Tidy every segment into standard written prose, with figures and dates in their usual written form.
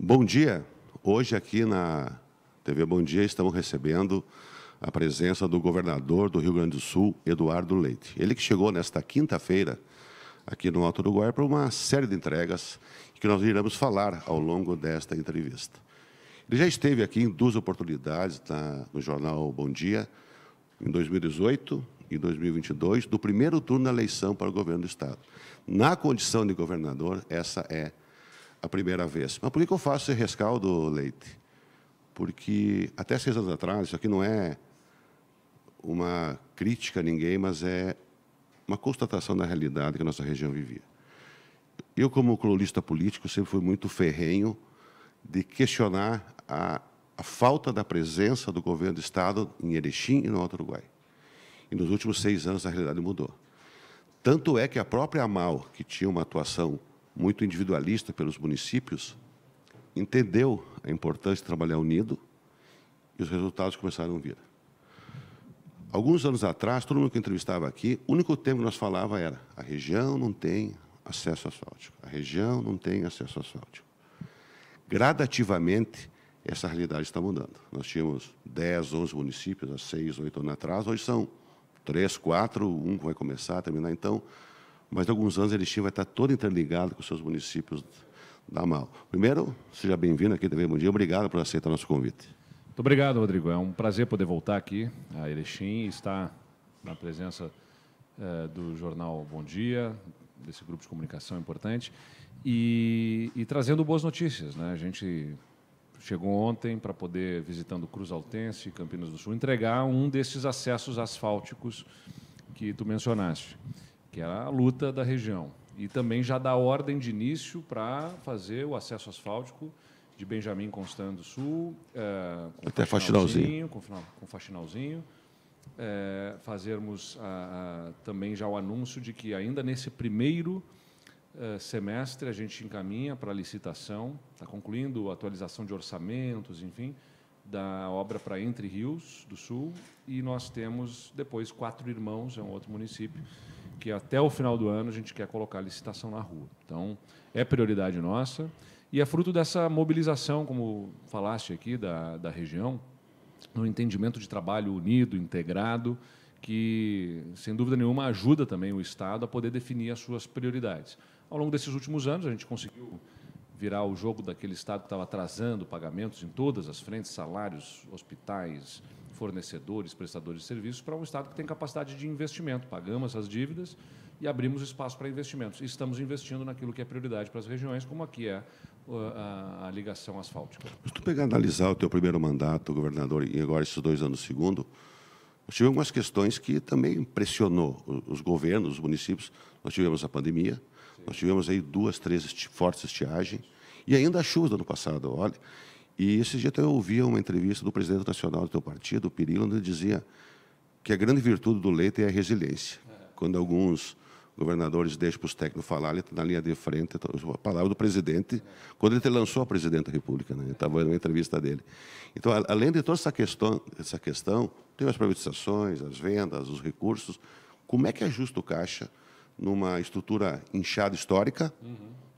Bom dia. Hoje aqui na TV Bom Dia estamos recebendo a presença do governador do Rio Grande do Sul, Eduardo Leite. Ele que chegou nesta quinta-feira aqui no Alto Uruguai para uma série de entregas que nós iremos falar ao longo desta entrevista. Ele já esteve aqui em duas oportunidades no jornal Bom Dia, em 2018 e 2022, do primeiro turno da eleição para o governo do Estado. Na condição de governador, essa é a primeira vez. Mas por que eu faço esse rescaldo, Leite? Porque até 6 anos atrás, isso aqui não é uma crítica a ninguém, mas é uma constatação da realidade que a nossa região vivia. Eu, como colunista político, sempre fui muito ferrenho de questionar a falta da presença do governo do Estado em Erechim e no Alto Uruguai. E nos últimos 6 anos a realidade mudou. Tanto é que a própria AMAL, que tinha uma atuação muito individualista pelos municípios, entendeu a importância de trabalhar unido e os resultados começaram a vir. Alguns anos atrás, todo mundo que entrevistava aqui, o único tema que nós falava era: a região não tem acesso asfáltico, a região não tem acesso asfáltico. Gradativamente, essa realidade está mudando. Nós tínhamos 10, 11 municípios há 6, 8 anos atrás, hoje são 3, 4, um vai começar a terminar. Então, mas em alguns anos Erechim vai estar todo interligado com os seus municípios da AMAL. Primeiro, seja bem-vindo aqui também, bom dia, obrigado por aceitar o nosso convite. Muito obrigado, Rodrigo. É um prazer poder voltar aqui a Erechim e estar na presença do jornal Bom Dia, desse grupo de comunicação importante, e trazendo boas notícias, né? A gente chegou ontem para poder, visitando Cruz Altense e Campinas do Sul, entregar um desses acessos asfálticos que tu mencionaste, que é a luta da região. E também já dá ordem de início para fazer o acesso asfáltico de Benjamin Constant do Sul, com até Faxinalzinho. Com Faxinalzinho. Fazermos também já o anúncio de que ainda nesse primeiro semestre a gente encaminha para a licitação, está concluindo a atualização de orçamentos, enfim, da obra para Entre Rios do Sul, e nós temos depois 4 Irmãos, é um outro município, que até o final do ano a gente quer colocar a licitação na rua. Então, é prioridade nossa e é fruto dessa mobilização, como falaste aqui, da região, no entendimento de trabalho unido, integrado, que, sem dúvida nenhuma, ajuda também o Estado a poder definir as suas prioridades. Ao longo desses últimos anos, a gente conseguiu virar o jogo daquele Estado que estava atrasando pagamentos em todas as frentes, salários, hospitais, fornecedores, prestadores de serviços, para um Estado que tem capacidade de investimento. Pagamos essas dívidas e abrimos espaço para investimentos. E estamos investindo naquilo que é prioridade para as regiões, como aqui é a ligação asfáltica. Se tu pegar e analisar o teu primeiro mandato, governador, e agora esses 2 anos segundo, nós tivemos algumas questões que também pressionou os governos, os municípios. Nós tivemos a pandemia, sim. Nós tivemos aí 2, 3 fortes estiagens, e ainda as chuvas do ano passado, olha. E esse dia eu ouvi uma entrevista do presidente nacional do teu partido, o Pirillo, onde ele dizia que a grande virtude do Leite é a resiliência. Quando alguns governadores deixam para os técnicos falar, ele está na linha de frente, a palavra do presidente, quando ele lançou a presidente da República, né? Estava na entrevista dele. Então, além de toda essa questão, tem as privatizações, as vendas, os recursos. Como é que ajusta o caixa numa estrutura inchada histórica?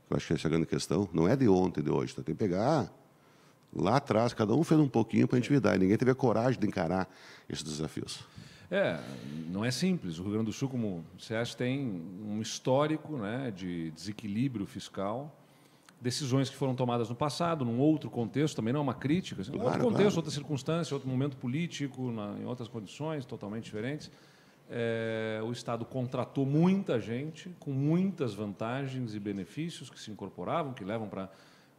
Eu acho que essa é a grande questão. Não é de ontem, de hoje. Tem que pegar lá atrás, cada um fez um pouquinho para a intimidade. Ninguém teve a coragem de encarar esses desafios. Não é simples. O Rio Grande do Sul, como você acha, tem um histórico, né, de desequilíbrio fiscal, decisões que foram tomadas no passado, num outro contexto, também não é uma crítica, assim, outro contexto, outra circunstância, outro momento político, em outras condições totalmente diferentes. O Estado contratou muita gente, com muitas vantagens e benefícios que se incorporavam, que levam para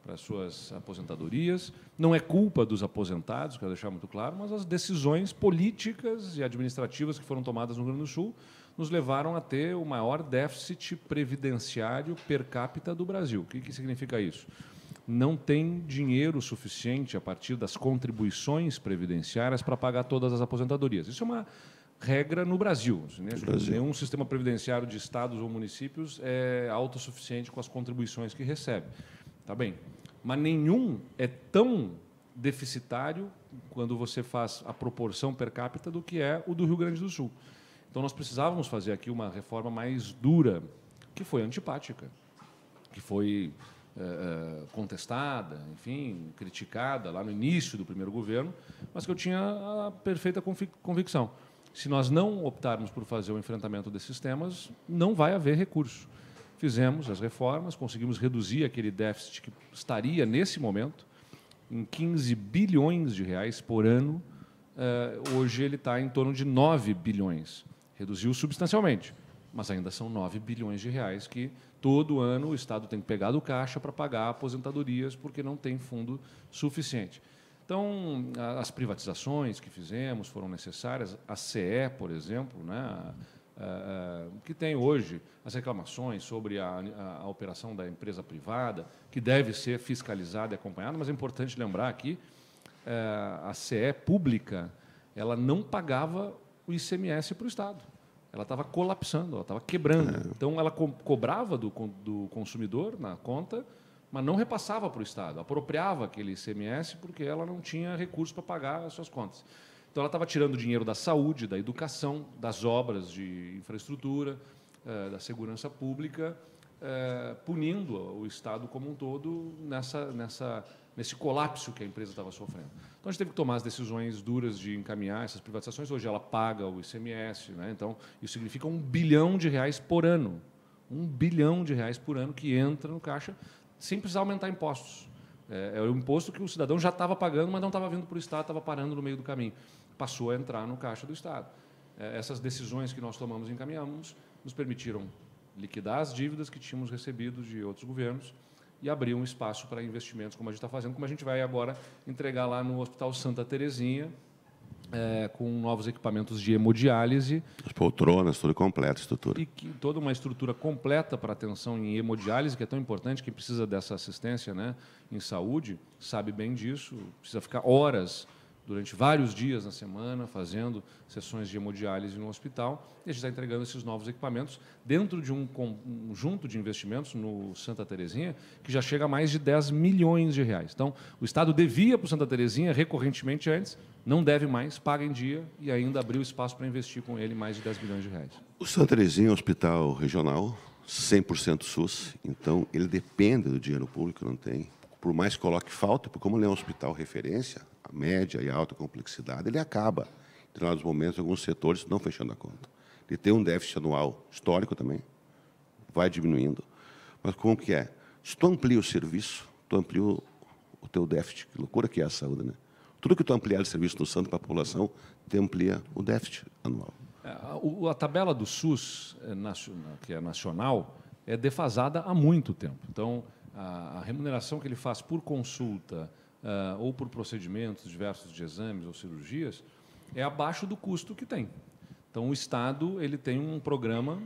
as suas aposentadorias. Não é culpa dos aposentados, quero deixar muito claro, mas as decisões políticas e administrativas que foram tomadas no Rio Grande do Sul nos levaram a ter o maior déficit previdenciário per capita do Brasil. O que significa isso? Não tem dinheiro suficiente a partir das contribuições previdenciárias para pagar todas as aposentadorias. Isso é uma regra no Brasil. Nenhum sistema previdenciário de estados ou municípios é autossuficiente com as contribuições que recebe. Tá bem. Mas nenhum é tão deficitário quando você faz a proporção per capita do que é o do Rio Grande do Sul. Então, nós precisávamos fazer aqui uma reforma mais dura, que foi antipática, que foi contestada, enfim, criticada lá no início do primeiro governo, mas que eu tinha a perfeita convicção. Se nós não optarmos por fazer o enfrentamento desses temas, não vai haver recurso. Fizemos as reformas, conseguimos reduzir aquele déficit que estaria, nesse momento, em 15 bilhões de reais por ano. Hoje ele está em torno de 9 bilhões. Reduziu substancialmente, mas ainda são 9 bilhões de reais que, todo ano, o Estado tem que pegar do caixa para pagar aposentadorias, porque não tem fundo suficiente. Então, as privatizações que fizemos foram necessárias. A CE, por exemplo, né, que tem hoje as reclamações sobre a operação da empresa privada, que deve ser fiscalizada e acompanhada, mas é importante lembrar aqui, a CE pública, ela não pagava o ICMS para o Estado. Ela estava colapsando, ela estava quebrando. Então, ela cobrava do consumidor na conta, mas não repassava para o Estado, apropriava aquele ICMS porque ela não tinha recursos para pagar as suas contas. Então, ela estava tirando dinheiro da saúde, da educação, das obras de infraestrutura, da segurança pública, punindo o Estado como um todo nesse colapso que a empresa estava sofrendo. Então, a gente teve que tomar as decisões duras de encaminhar essas privatizações. Hoje, ela paga o ICMS, né? Então, isso significa R$1 bilhão por ano. R$1 bilhão por ano que entra no caixa sem precisar aumentar impostos. É o imposto que o cidadão já estava pagando, mas não estava vindo para o Estado, estava parando no meio do caminho. Passou a entrar no caixa do Estado. Essas decisões que nós tomamos e encaminhamos nos permitiram liquidar as dívidas que tínhamos recebido de outros governos e abrir um espaço para investimentos, como a gente está fazendo, como a gente vai agora entregar lá no Hospital Santa Terezinha, com novos equipamentos de hemodiálise. As poltronas, tudo completo, estrutura. E toda uma estrutura completa para atenção em hemodiálise, que é tão importante. Quem precisa dessa assistência, né, em saúde sabe bem disso, precisa ficar horas durante vários dias na semana fazendo sessões de hemodiálise no hospital, e a gente está entregando esses novos equipamentos dentro de um conjunto de investimentos no Santa Terezinha que já chega a mais de 10 milhões de reais. Então, o Estado devia para o Santa Terezinha recorrentemente antes, não deve mais, paga em dia e ainda abriu espaço para investir com ele mais de 10 milhões de reais. O Santa Terezinha é um hospital regional, 100% SUS, então ele depende do dinheiro público, não tem. Por mais que coloque falta, porque como ele é um hospital referência, a média e a alta complexidade, ele acaba, em determinados momentos, alguns setores estão fechando a conta. Ele tem um déficit anual histórico também, vai diminuindo. Mas como que é? Se tu amplia o serviço, tu amplia o teu déficit. Que loucura que é a saúde, né? Tudo que tu ampliar de serviço no Santo para a população, tu amplia o déficit anual. A tabela do SUS, que é nacional, é defasada há muito tempo. Então, a remuneração que ele faz por consulta ou por procedimentos diversos de exames ou cirurgias é abaixo do custo que tem. Então, o Estado ele tem um programa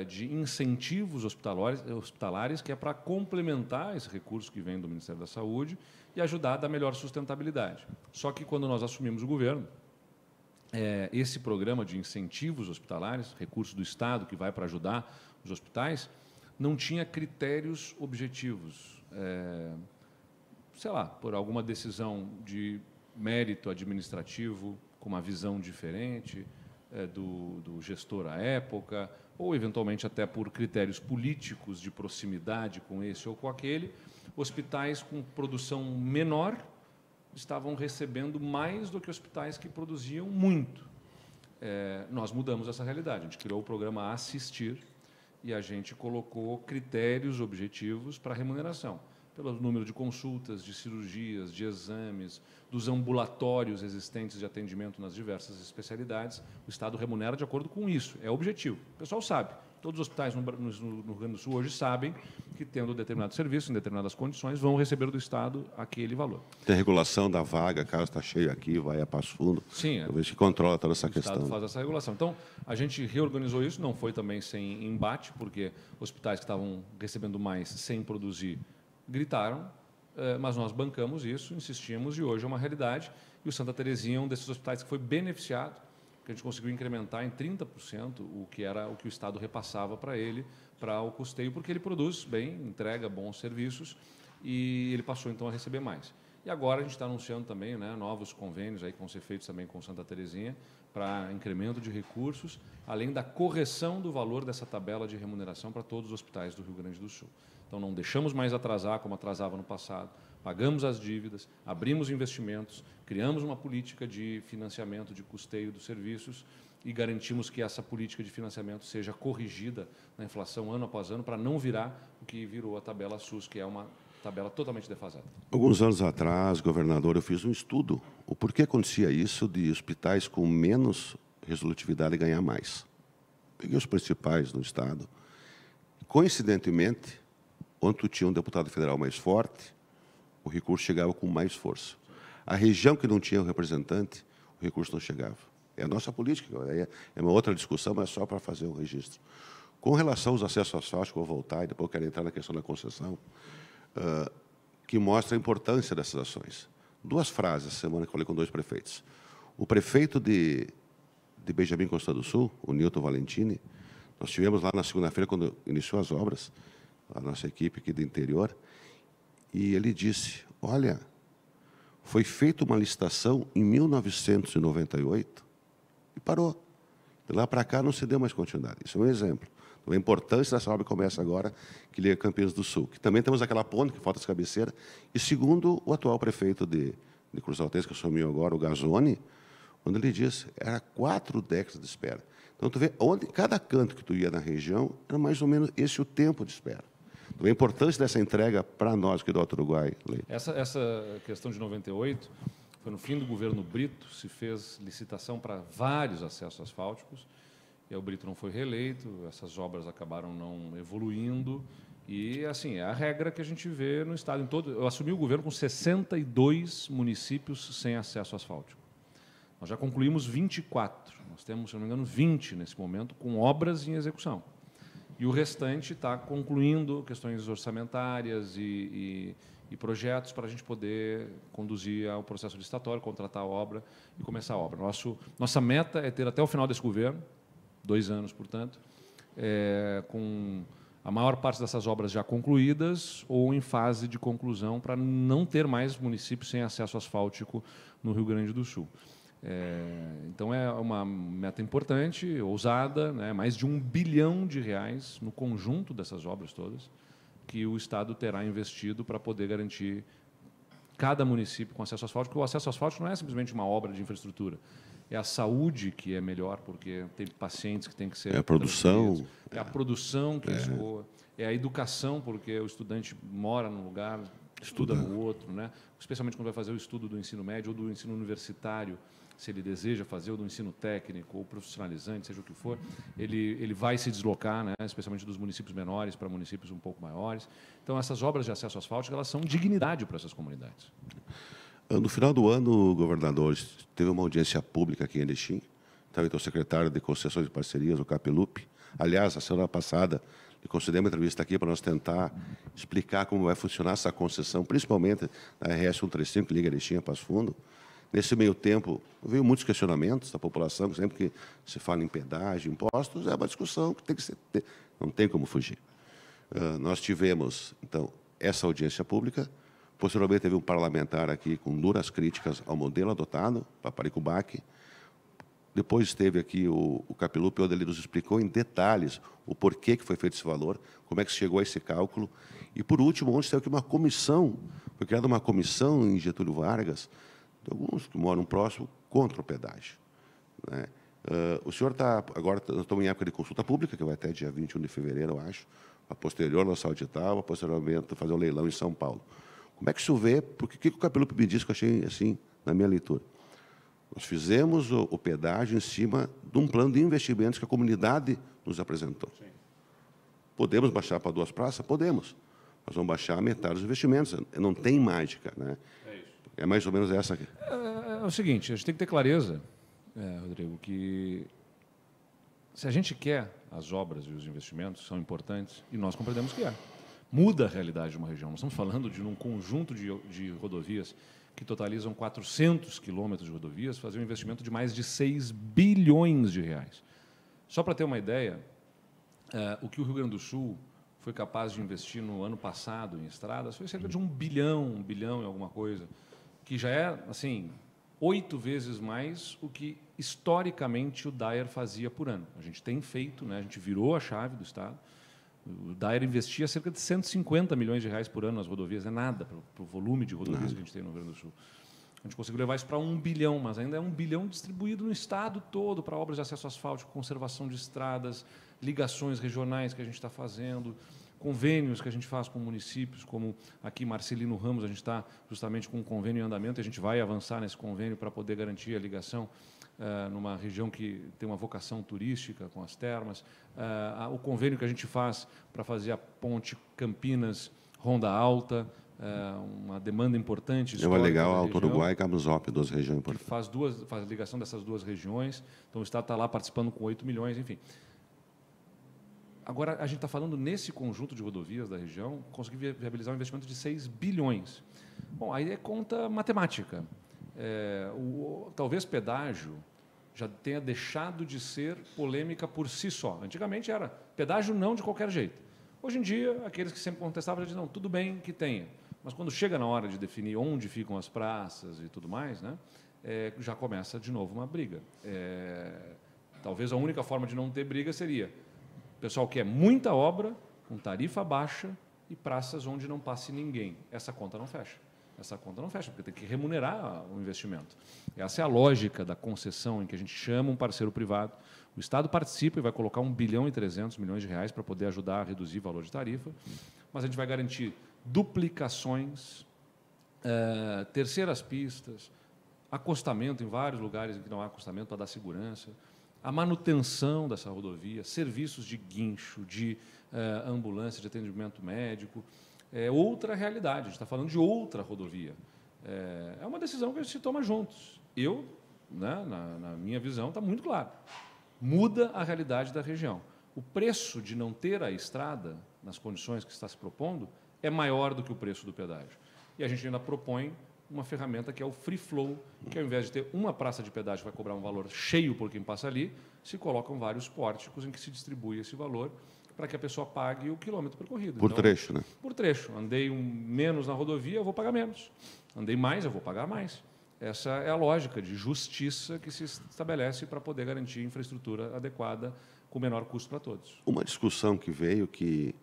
de incentivos hospitalares que é para complementar esse recurso que vem do Ministério da Saúde e ajudar a dar melhor sustentabilidade. Só que, quando nós assumimos o governo, esse programa de incentivos hospitalares, recurso do Estado que vai para ajudar os hospitais, não tinha critérios objetivos. Sei lá, por alguma decisão de mérito administrativo, com uma visão diferente do gestor à época, ou, eventualmente, até por critérios políticos de proximidade com esse ou com aquele, hospitais com produção menor estavam recebendo mais do que hospitais que produziam muito. Nós mudamos essa realidade. A gente criou o programa Assistir e a gente colocou critérios objetivos para a remuneração, pelo número de consultas, de cirurgias, de exames, dos ambulatórios existentes de atendimento nas diversas especialidades. O Estado remunera de acordo com isso, é objetivo. O pessoal sabe. Todos os hospitais no Rio Grande do Sul hoje sabem que, tendo determinado serviço, em determinadas condições, vão receber do Estado aquele valor. Tem regulação da vaga, caso está cheio aqui, vai a Passo Fundo. Sim. Talvez que controla toda essa questão. O Estado faz essa regulação. Então, a gente reorganizou isso, não foi também sem embate, porque hospitais que estavam recebendo mais sem produzir gritaram, mas nós bancamos isso, insistimos, e hoje é uma realidade. E o Santa Terezinha é um desses hospitais que foi beneficiado, que a gente conseguiu incrementar em 30% o que o Estado repassava para ele, para o custeio, porque ele produz bem, entrega bons serviços, e ele passou, então, a receber mais. E agora a gente está anunciando também, né, novos convênios aí que vão ser feitos também com Santa Terezinha para incremento de recursos, além da correção do valor dessa tabela de remuneração para todos os hospitais do Rio Grande do Sul. Então, Então, não deixamos mais atrasar como atrasava no passado. Pagamos as dívidas, abrimos investimentos, criamos uma política de financiamento, de custeio dos serviços e garantimos que essa política de financiamento seja corrigida na inflação ano após ano para não virar o que virou a tabela SUS, que é uma tabela totalmente defasada. Alguns anos atrás, governador, eu fiz um estudo. O porquê acontecia isso de hospitais com menos resolutividade ganhar mais. Peguei os principais no Estado. Coincidentemente, onde tu tinha um deputado federal mais forte, o recurso chegava com mais força. A região que não tinha um representante, o recurso não chegava. É a nossa política, é uma outra discussão, mas só para fazer um registro. Com relação aos acessos asfálticos, vou voltar e depois eu quero entrar na questão da concessão, que mostra a importância dessas ações. Duas frases essa semana que eu falei com dois prefeitos. O prefeito de Benjamin Constant do Sul, o Nilton Valentini, nós tivemos lá na segunda-feira, quando iniciou as obras, a nossa equipe aqui do interior, e ele disse, olha, foi feita uma licitação em 1998 e parou. De lá para cá não se deu mais continuidade. Isso é um exemplo. A importância dessa obra começa agora, que liga Campinas do Sul. Que também temos aquela ponte que falta as cabeceiras. E segundo o atual prefeito de Cruzaltense, que assumiu agora, o Gazzoni, onde ele disse, era 4 décadas de espera. Então, tu vê, onde, cada canto que tu ia na região, era mais ou menos esse o tempo de espera. Então, a importância dessa entrega para nós, aqui do Alto Uruguai. Essa questão de 98, foi no fim do governo Brito, se fez licitação para vários acessos asfálticos, e o Brito não foi reeleito, essas obras acabaram não evoluindo, e, assim, é a regra que a gente vê no Estado em todo. Eu assumi o governo com 62 municípios sem acesso asfáltico. Nós já concluímos 24. Nós temos, se não me engano, 20 nesse momento, com obras em execução. E o restante está concluindo questões orçamentárias e projetos para a gente poder conduzir ao processo licitatório, contratar a obra e começar a obra. Nossa meta é ter até o final desse governo, 2 anos, portanto, com a maior parte dessas obras já concluídas ou em fase de conclusão, para não ter mais municípios sem acesso asfáltico no Rio Grande do Sul. Então, é uma meta importante, ousada, né? Mais de R$ 1 bilhão no conjunto dessas obras todas, que o Estado terá investido para poder garantir cada município com acesso asfáltico, porque o acesso asfáltico não é simplesmente uma obra de infraestrutura, é a saúde que é melhor, porque tem pacientes que têm que ser... É a produção. É a produção que escoa, é a educação, porque o estudante mora num lugar, estuda no outro, né? Especialmente quando vai fazer o estudo do ensino médio ou do ensino universitário, se ele deseja fazer o do ensino técnico ou profissionalizante, seja o que for, ele vai se deslocar, né, especialmente dos municípios menores para municípios um pouco maiores. Então, essas obras de acesso asfáltico, elas são dignidade para essas comunidades. No final do ano, governador, teve uma audiência pública aqui em Erechim. Estava então o secretário de Concessões e Parcerias, o Capelupi. Aliás, a semana passada, lhe concedemos uma entrevista aqui para nós tentar explicar como vai funcionar essa concessão, principalmente na RS 135, que liga Erechim a Passo Fundo. Nesse meio tempo, veio muitos questionamentos da população, que sempre que se fala em pedágio, impostos, é uma discussão que tem que ser, não tem como fugir. Nós tivemos, então, essa audiência pública. Posteriormente, teve um parlamentar aqui com duras críticas ao modelo adotado, Paparicubac. Depois esteve aqui o Capelupi, onde ele nos explicou em detalhes o porquê que foi feito esse valor, como é que se chegou a esse cálculo. E, por último, ontem esteve aqui uma comissão, foi criada uma comissão em Getúlio Vargas, de alguns que moram próximo, contra o pedágio, né? O senhor está, agora, nós estamos em época de consulta pública, que vai até dia 21 de fevereiro, eu acho, a posterior lançar o edital, a posteriormente fazer o leilão em São Paulo. Como é que o senhor vê? Porque o que o Capelupi me disse que eu achei, assim, na minha leitura? Nós fizemos o pedágio em cima de um plano de investimentos que a comunidade nos apresentou. Sim. Podemos baixar para 2 praças? Podemos. Nós vamos baixar a metade dos investimentos. Não tem mágica, né? É isso. É mais ou menos essa aqui. É o seguinte, a gente tem que ter clareza, Rodrigo, que se a gente quer as obras e os investimentos, são importantes, e nós compreendemos que muda a realidade de uma região. Nós estamos falando de um conjunto de rodovias que totalizam 400 quilômetros de rodovias, fazer um investimento de mais de 6 bilhões de reais. Só para ter uma ideia, o que o Rio Grande do Sul foi capaz de investir no ano passado em estradas foi cerca de 1 bilhão e alguma coisa, que já é, assim, 8 vezes mais o que, historicamente, o DAER fazia por ano. A gente tem feito, né, a gente virou a chave do Estado. O Daer investia cerca de 150 milhões de reais por ano nas rodovias, é nada para o volume de rodovias que a gente tem no Rio Grande do Sul. A gente conseguiu levar isso para 1 bilhão, mas ainda é 1 bilhão distribuído no estado todo para obras de acesso asfáltico, conservação de estradas, ligações regionais que a gente está fazendo, convênios que a gente faz com municípios, como aqui Marcelino Ramos, a gente está justamente com um convênio em andamento, a gente vai avançar nesse convênio para poder garantir a ligação numa região que tem uma vocação turística, com as termas. O convênio que a gente faz para fazer a ponte Campinas-Ronda Alta, uma demanda importante. É legal, Alto Uruguai e Cabo Zop, 2 regiões importantes. Faz a ligação dessas 2 regiões, então o Estado está lá participando com 8 milhões, enfim. Agora, a gente está falando, nesse conjunto de rodovias da região, conseguir viabilizar um investimento de 6 bilhões. Bom, aí é conta matemática. Talvez pedágio já tenha deixado de ser polêmica por si só. Antigamente era pedágio não de qualquer jeito. Hoje em dia, aqueles que sempre contestavam já dizem, não, tudo bem que tenha. Mas quando chega na hora de definir onde ficam as praças e tudo mais, né, já começa de novo uma briga. Talvez a única forma de não ter briga seria o pessoal quer muita obra, com tarifa baixa e praças onde não passe ninguém. Essa conta não fecha. Essa conta não fecha, porque tem que remunerar o investimento. Essa é a lógica da concessão, em que a gente chama um parceiro privado, o Estado participa e vai colocar 1 bilhão e 300 milhões de reais para poder ajudar a reduzir o valor de tarifa, mas a gente vai garantir duplicações, terceiras pistas, acostamento em vários lugares em que não há acostamento para dar segurança, a manutenção dessa rodovia, serviços de guincho, de ambulância, de atendimento médico. É outra realidade, a gente está falando de outra rodovia. É uma decisão que a gente se toma juntos. Eu, né, na minha visão, está muito claro. Muda a realidade da região. O preço de não ter a estrada, nas condições que está se propondo, é maior do que o preço do pedágio. E a gente ainda propõe uma ferramenta que é o Free Flow, que ao invés de ter uma praça de pedágio que vai cobrar um valor cheio por quem passa ali, se colocam vários pórticos em que se distribui esse valor para que a pessoa pague o quilômetro percorrido. Por trecho, né? Por trecho. Andei menos na rodovia, eu vou pagar menos. Andei mais, eu vou pagar mais. Essa é a lógica de justiça que se estabelece para poder garantir infraestrutura adequada com o menor custo para todos. Uma discussão que veio que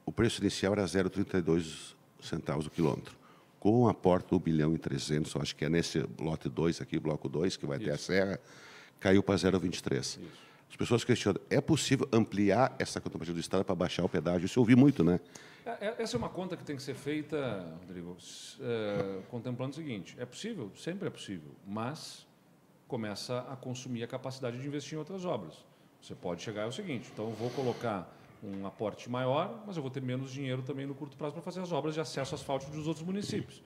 o preço inicial era 0,32 centavos o quilômetro. Com o aporte do 1 bilhão e 300, acho que é nesse lote 2 aqui, bloco 2, que vai ter a serra, caiu para 0,23. As pessoas questionam, é possível ampliar essa contrapartida do Estado para baixar o pedágio? Isso eu ouvi muito, né? Essa é uma conta que tem que ser feita, Rodrigo, contemplando o seguinte, é possível? Sempre é possível, mas começa a consumir a capacidade de investir em outras obras. Você pode chegar ao seguinte, então eu vou colocar um aporte maior, mas eu vou ter menos dinheiro também no curto prazo para fazer as obras de acesso asfáltico dos outros municípios,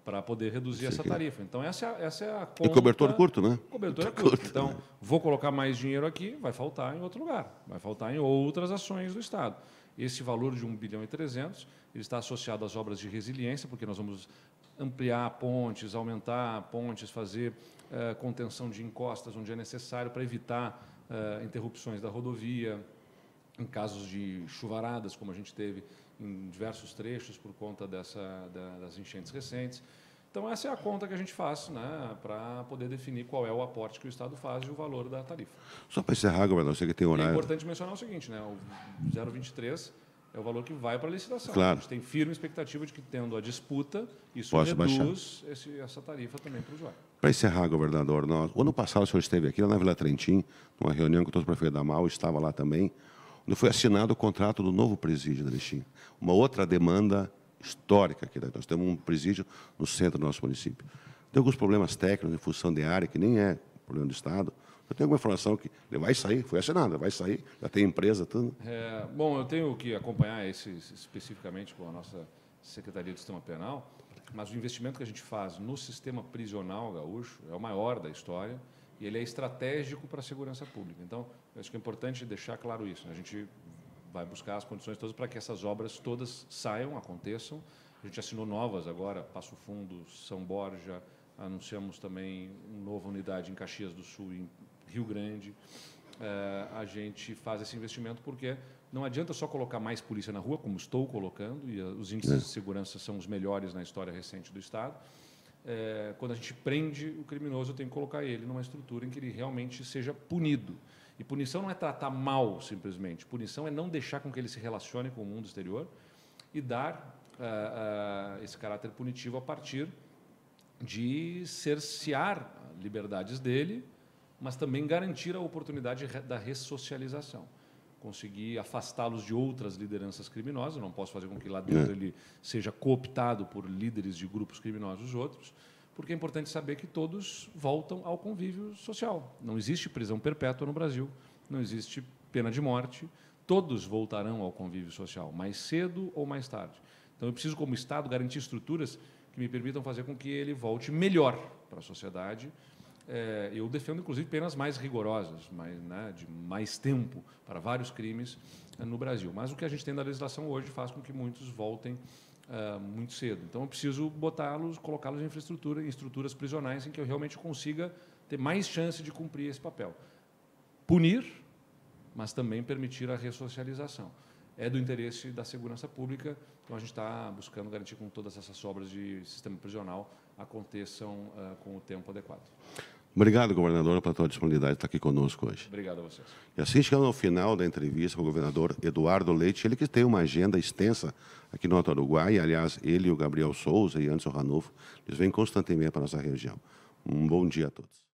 para poder reduzir essa tarifa. Então, essa é a conta... E cobertor curto, né? Cobertor curto. Então, vou colocar mais dinheiro aqui, vai faltar em outro lugar, vai faltar em outras ações do Estado. Esse valor de 1 bilhão e 300, ele está associado às obras de resiliência, porque nós vamos ampliar pontes, aumentar pontes, fazer contenção de encostas onde é necessário para evitar interrupções da rodovia, em casos de chuvaradas, como a gente teve em diversos trechos por conta das enchentes recentes. Então, essa é a conta que a gente faz, né, para poder definir qual é o aporte que o Estado faz e o valor da tarifa. Só para encerrar, governador, você que tem horário... É importante mencionar o seguinte, né, o 0,23 é o valor que vai para a licitação. Claro. A gente tem firme expectativa de que, tendo a disputa, isso Posso reduz essa tarifa também para o usuário. Para encerrar, governador, o ano passado o senhor esteve aqui na Vila Trentim, numa reunião com o prefeito da Mal, estava lá também, onde foi assinado o contrato do novo presídio da Erechim. Uma outra demanda histórica aqui. Nós temos um presídio no centro do nosso município. Tem alguns problemas técnicos em função de área, que nem é problema do Estado. Eu tenho alguma informação que ele vai sair, foi assinado, vai sair, já tem empresa, tudo. Bom, eu tenho que acompanhar especificamente com a nossa Secretaria do Sistema Penal, mas o investimento que a gente faz no sistema prisional gaúcho é o maior da história e ele é estratégico para a segurança pública. Então, eu acho que é importante deixar claro isso. A gente vai buscar as condições todas para que essas obras todas saiam, aconteçam. A gente assinou novas agora, Passo Fundo, São Borja, anunciamos também uma nova unidade em Caxias do Sul, em Rio Grande. A gente faz esse investimento porque não adianta só colocar mais polícia na rua, como estou colocando, e os índices de segurança são os melhores na história recente do Estado. Quando a gente prende o criminoso, eu tenho que colocar ele numa estrutura em que ele realmente seja punido. E punição não é tratar mal, simplesmente. Punição é não deixar com que ele se relacione com o mundo exterior e dar esse caráter punitivo a partir de cercear liberdades dele, mas também garantir a oportunidade da ressocialização. Conseguir afastá-los de outras lideranças criminosas. Eu não posso fazer com que lá dentro ele seja cooptado por líderes de grupos criminosos outros, porque é importante saber que todos voltam ao convívio social. Não existe prisão perpétua no Brasil, não existe pena de morte, todos voltarão ao convívio social, mais cedo ou mais tarde. Então, eu preciso, como Estado, garantir estruturas que me permitam fazer com que ele volte melhor para a sociedade. Eu defendo, inclusive, penas mais rigorosas, de mais tempo para vários crimes no Brasil. Mas o que a gente tem da legislação hoje faz com que muitos voltem muito cedo. Então, eu preciso colocá-los em infraestrutura, em estruturas prisionais, em que eu realmente consiga ter mais chance de cumprir esse papel. Punir, mas também permitir a ressocialização. É do interesse da segurança pública, então a gente está buscando garantir que todas essas obras de sistema prisional aconteçam com o tempo adequado. Obrigado, governador, pela tua disponibilidade de estar aqui conosco hoje. Obrigado a vocês. E assim chegamos ao final da entrevista com o governador Eduardo Leite, ele que tem uma agenda extensa aqui no Alto Uruguai, aliás, ele e o Gabriel Souza e Anderson Ranulfo, eles vêm constantemente para a nossa região. Um bom dia a todos.